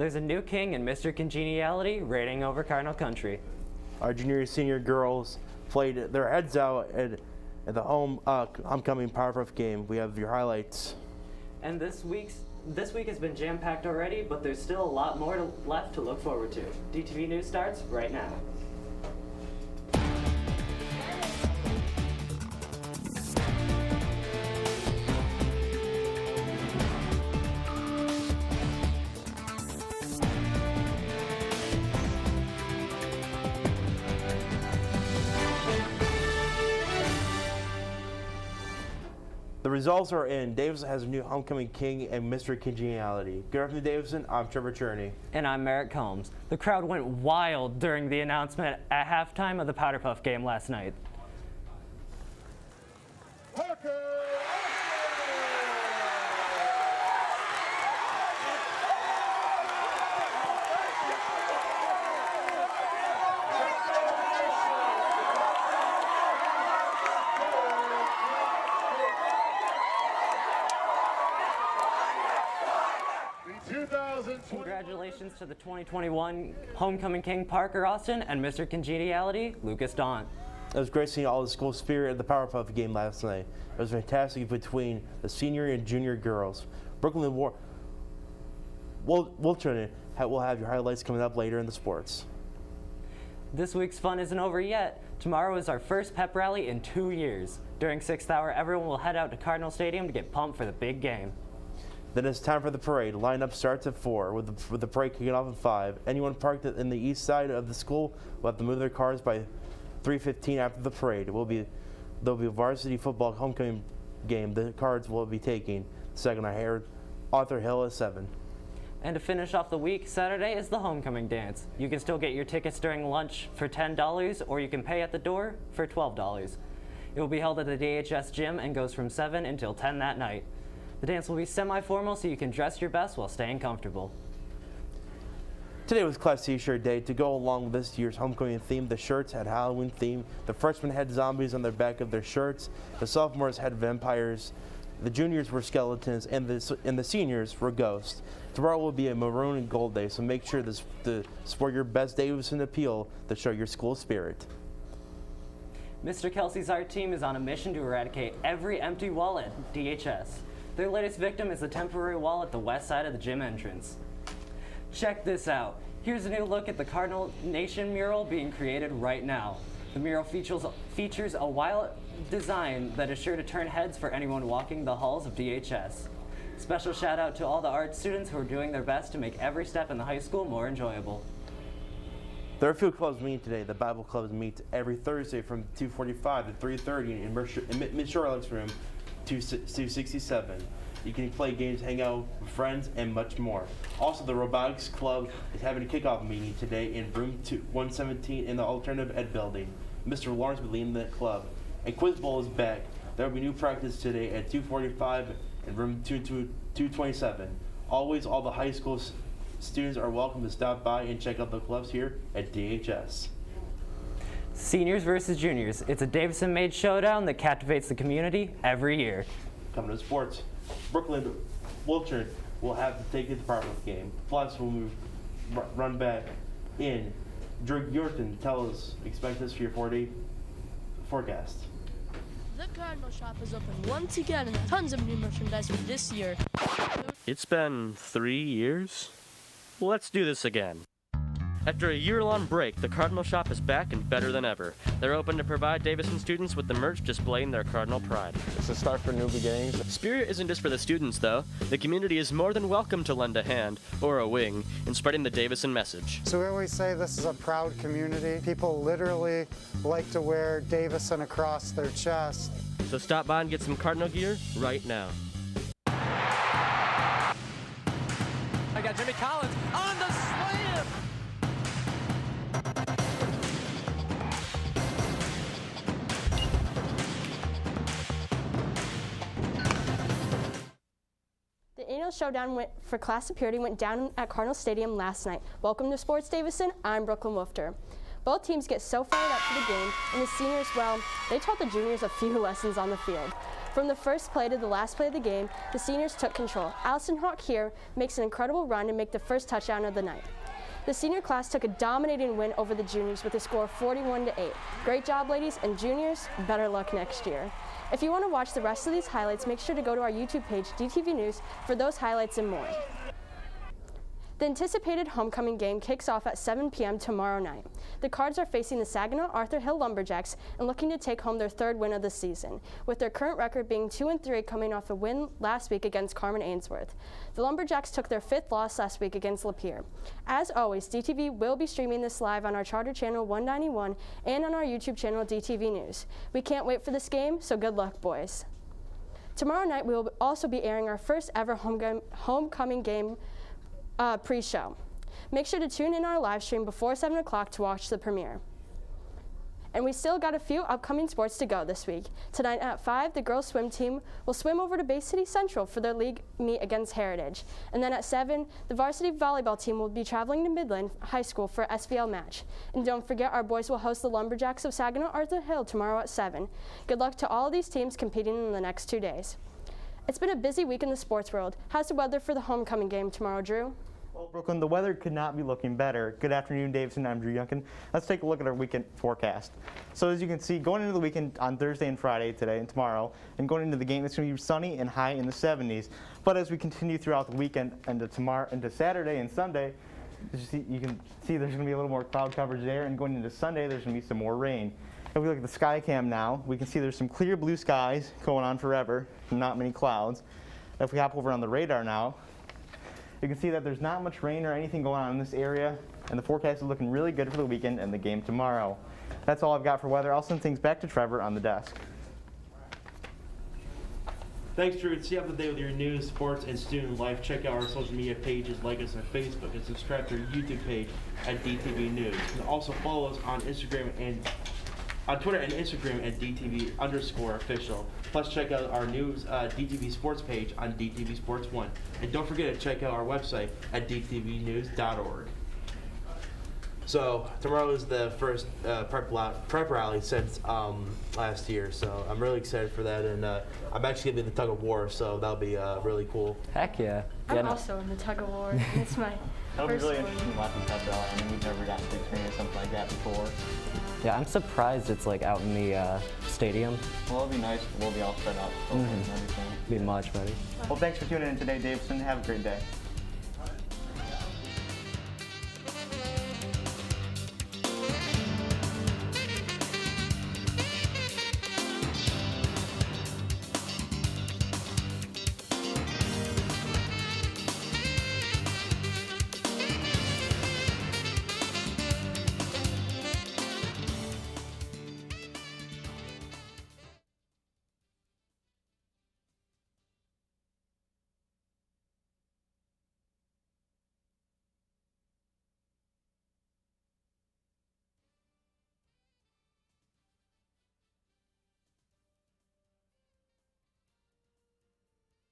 There's a new king in Mr. Congeniality reigning over Cardinal Country. Our junior and senior girls played their heads out at the homecoming Powerpuff game. We have your highlights. And this week has been jam-packed already, but there's still a lot more left to look forward to. DTV News starts right now. The results are in. Davison has a new homecoming king and Mr. Congeniality. Good afternoon, Davison. I'm Trevor Cherney. And I'm Merritt Combs. The crowd went wild during the announcement at halftime of the Powderpuff game last night. Congratulations to the 2021 Homecoming King Parker Austin and Mr. Congeniality Lucas Daunt. It was great seeing all the school spirit at the Powerpuff game last night. It was fantastic between the senior and junior girls. Brooklyn Wilton will have your highlights coming up later in the sports. This week's fun isn't over yet. Tomorrow is our first pep rally in 2 years. During 6th hour, everyone will head out to Cardinal Stadium to get pumped for the big game. Then it's time for the parade. Lineup starts at 4, with the parade kicking off at 5. Anyone parked in the east side of the school will have to move their cars by 3:15 after the parade. There'll be a varsity football homecoming game. The cards will be taking. Second, I heard Arthur Hill at 7. And to finish off the week, Saturday is the homecoming dance. You can still get your tickets during lunch for $10, or you can pay at the door for $12. It will be held at the DHS gym and goes from 7 until 10 that night. The dance will be semi-formal, so you can dress your best while staying comfortable. Today was Class T-shirt day. To go along with this year's homecoming theme, the shirts had Halloween theme. The freshmen had zombies on the back of their shirts. The sophomores had vampires. The juniors were skeletons, and the seniors were ghosts. Tomorrow will be a maroon and gold day, so make sure to sport your best Davison appeal to show your school spirit. Mr. Kelsey's art team is on a mission to eradicate every empty wall at DHS. Their latest victim is the temporary wall at the west side of the gym entrance. Check this out. Here's a new look at the Cardinal Nation mural being created right now. The mural features a wild design that is sure to turn heads for anyone walking the halls of DHS. Special shout out to all the art students who are doing their best to make every step in the high school more enjoyable. There are a few clubs meeting today. The Bible clubs meet every Thursday from 2:45 to 3:30 in Miss Sherlock's room, 267. You can play games, hang out with friends, and much more. Also, the Robotics Club is having a kickoff meeting today in room 117 in the Alternative Ed building. Mr. Lawrence will be leading the club. A quiz bowl is back. There will be new practice today at 2:45 in room 227. Always, all the high school students are welcome to stop by and check out the clubs here at DHS. Seniors versus juniors. It's a Davison-made showdown that captivates the community every year. Coming to sports, Brooklyn Wilton will have to take the Powerpuff game. Plus, when we run back in, Drew Yorton, tell us, expect this for your 4-day forecast. The Cardinal Shop is open once again and tons of new merchandise for this year. It's been 3 years? Let's do this again. After a year-long break, the Cardinal Shop is back and better than ever. They're open to provide Davison students with the merch displaying their Cardinal pride. It's a start for new beginnings. Spirit isn't just for the students, though. The community is more than welcome to lend a hand, or a wing, in spreading the Davison message. So we always say this is a proud community. People literally like to wear Davison across their chest. So stop by and get some Cardinal gear right now. I got Jimmy Collins on the slam! The annual showdown for Class of Purity went down at Cardinal Stadium last night. Welcome to Sports Davison. I'm Brooklyn Wolfter. Both teams get so fired up for the game, and the seniors, well, they taught the juniors a few lessons on the field. From the first play to the last play of the game, the seniors took control. Allison Hawk here makes an incredible run and make the first touchdown of the night. The senior class took a dominating win over the juniors with a score of 41-8. Great job, ladies, and juniors, better luck next year. If you want to watch the rest of these highlights, make sure to go to our YouTube page, DTV News, for those highlights and more. The anticipated homecoming game kicks off at 7 p.m. tomorrow night. The Cards are facing the Saginaw Arthur Hill Lumberjacks and looking to take home their third win of the season, with their current record being 2-3 coming off a win last week against Carmen Ainsworth. The Lumberjacks took their 5th loss last week against Lapeer. As always, DTV will be streaming this live on our charter channel 191 and on our YouTube channel DTV News. We can't wait for this game, so good luck, boys. Tomorrow night we will also be airing our first ever homecoming game pre-show. Make sure to tune in our live stream before 7 o'clock to watch the premiere. And we still got a few upcoming sports to go this week. Tonight at 5, the girls swim team will swim over to Bay City Central for their league meet against Heritage. And then at 7, the varsity volleyball team will be traveling to Midland High School for SVL match. And don't forget, our boys will host the Lumberjacks of Saginaw Arthur Hill tomorrow at 7. Good luck to all of these teams competing in the next 2 days. It's been a busy week in the sports world. How's the weather for the homecoming game tomorrow, Drew? Well, Brooklyn, the weather could not be looking better. Good afternoon, Davidson. I'm Drew Youngkin. Let's take a look at our weekend forecast. So as you can see, going into the weekend on Thursday and Friday, today and tomorrow, and going into the game, it's going to be sunny and high in the 70s. But as we continue throughout the weekend into Saturday and Sunday, you can see there's going to be a little more cloud coverage there, and going into Sunday, there's going to be some more rain. If we look at the sky cam now, we can see there's some clear blue skies going on forever, not many clouds. If we hop over on the radar now, you can see that there's not much rain or anything going on in this area, and the forecast is looking really good for the weekend and the game tomorrow. That's all I've got for weather. I'll send things back to Trevor on the desk. Thanks, Drew. To stay up to date with your news, sports, and student life, check out our social media pages, like us on Facebook, and subscribe to our YouTube page at DTV News. You can also follow us on Instagram and on Twitter and Instagram at DTV_official. Plus, check out our news DTV Sports page on DTV Sports 1. And don't forget to check out our website at dtvnews.org. So, tomorrow is the first prep rally since last year, so I'm really excited for that. And I'm actually going to be in the tug of war, so that'll be really cool. Heck yeah. I'm also in the tug of war. It's my That'll be first really one. interesting watching pep rally. I mean, we've never gotten to experience something like that before. Yeah, I'm surprised it's like out in the stadium. Well, it'll be nice. We'll be all set up and everything. Be much better. Well, thanks for tuning in today, Davidson. Have a great day.